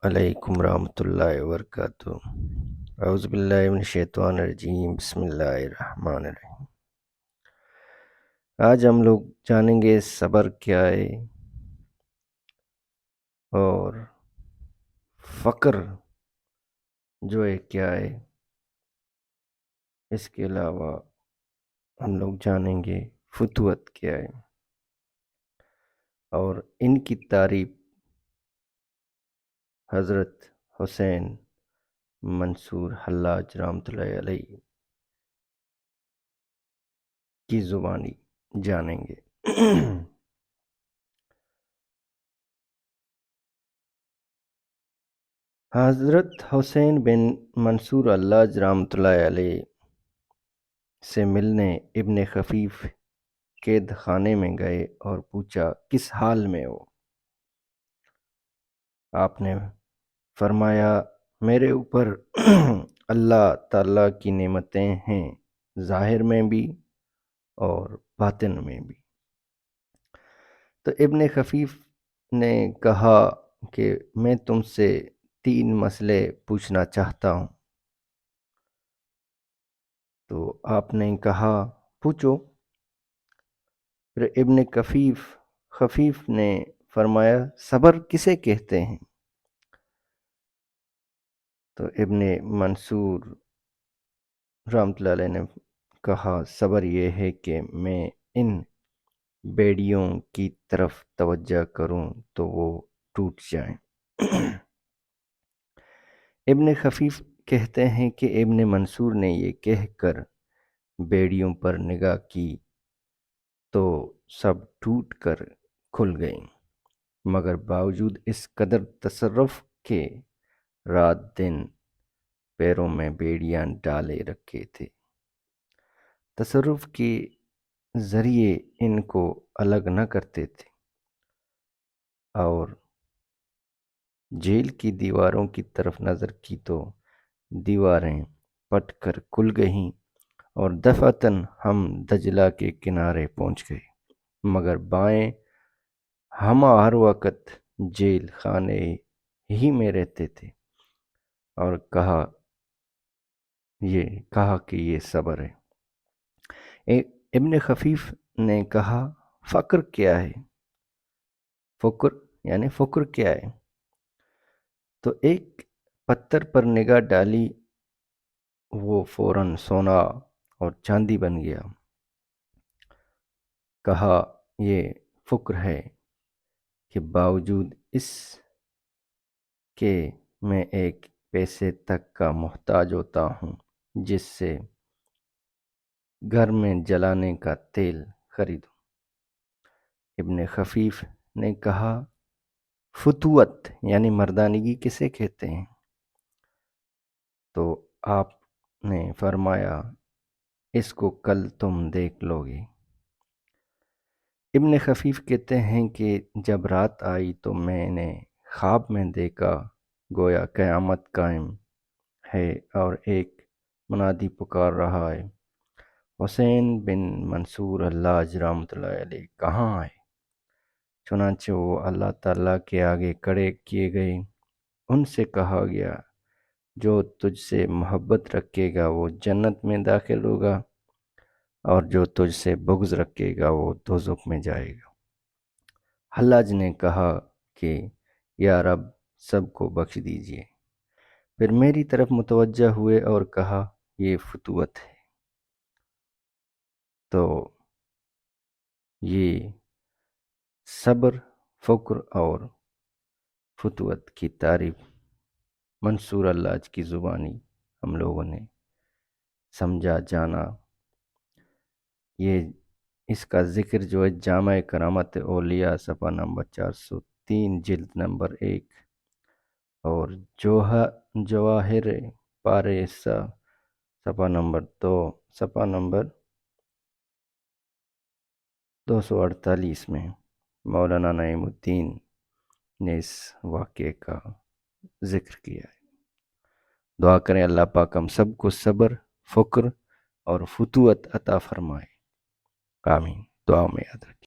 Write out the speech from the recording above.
علیکم ورحمۃ اللہ وبرکاتہ۔ اعوذ باللہ من الشیطان الرجیم، بسم اللہ الرحمن الرحیم۔ آج ہم لوگ جانیں گے صبر کیا ہے اور فقر جو ہے کیا ہے۔ اس کے علاوہ ہم لوگ جانیں گے فتوت کیا ہے اور ان کی تعریف حضرت حسین منصور حلاج رحمۃ اللہ علیہ کی زبانی جانیں گے۔ حضرت حسین بن منصور حلاج رحمۃ اللہ علیہ سے ملنے ابن خفیف قید خانے میں گئے اور پوچھا کس حال میں ہو؟ آپ نے فرمایا میرے اوپر اللہ تعالیٰ کی نعمتیں ہیں، ظاہر میں بھی اور باطن میں بھی۔ تو ابن خفیف نے کہا کہ میں تم سے 3 مسئلے پوچھنا چاہتا ہوں۔ تو آپ نے کہا پوچھو۔ پھر ابن خفیف نے فرمایا صبر کسے کہتے ہیں؟ تو ابن منصور رحمۃ اللہ علیہ نے کہا صبر یہ ہے کہ میں ان بیڑیوں کی طرف توجہ کروں تو وہ ٹوٹ جائیں۔ ابن خفیف کہتے ہیں کہ ابن منصور نے یہ کہہ کر بیڑیوں پر نگاہ کی تو سب ٹوٹ کر کھل گئیں، مگر باوجود اس قدر تصرف کے رات دن پیروں میں بیڑیاں ڈالے رکھے تھے۔ تصرف کے ذریعے ان کو الگ نہ کرتے تھے اور جیل کی دیواروں کی طرف نظر کی تو دیواریں پٹ کر کھل گئیں اور دفعتاً ہم دجلہ کے کنارے پہنچ گئے، مگر بائیں ہم ہر وقت جیل خانے ہی میں رہتے تھے۔ اور کہا کہ یہ صبر ہے۔ ابن خفیف نے کہا فقر کیا ہے؟ فقر کیا ہے؟ تو ایک پتھر پر نگاہ ڈالی، وہ فوراً سونا اور چاندی بن گیا۔ کہا یہ فقر ہے کہ باوجود اس کے میں ایک پیسے تک کا محتاج ہوتا ہوں جس سے گھر میں جلانے کا تیل خریدوں۔ ابن خفیف نے کہا فتوت مردانگی کسے کہتے ہیں؟ تو آپ نے فرمایا اس کو کل تم دیکھ لو گے۔ ابن خفیف کہتے ہیں کہ جب رات آئی تو میں نے خواب میں دیکھا گویا قیامت قائم ہے اور ایک منادی پکار رہا ہے حسین بن منصور حلاج رحمۃ اللہ علیہ کہاں ہے؟ چنانچہ وہ اللہ تعالیٰ کے آگے کھڑے کیے گئے۔ ان سے کہا گیا جو تجھ سے محبت رکھے گا وہ جنت میں داخل ہوگا اور جو تجھ سے بغض رکھے گا وہ دوزخ میں جائے گا۔ حلاج نے کہا کہ یا رب سب کو بخش دیجئے۔ پھر میری طرف متوجہ ہوئے اور کہا یہ فتوت ہے۔ تو یہ صبر، فقر اور فتوت کی تعریف منصور حلاج کی زبانی ہم لوگوں نے سمجھا، جانا۔ یہ اس کا ذکر جو ہے جامع کرامت اولیاء صفحہ نمبر 403 جلد نمبر 1 اور جواہر پارسہ صفحہ نمبر 2 صفحہ نمبر 248 میں مولانا نعیم الدین نے اس واقعے کا ذکر کیا ہے۔ دعا کریں اللہ پاک ہم سب کو صبر، فقر اور فتوت عطا فرمائے۔ آمین۔ دعا میں یاد رکھیں۔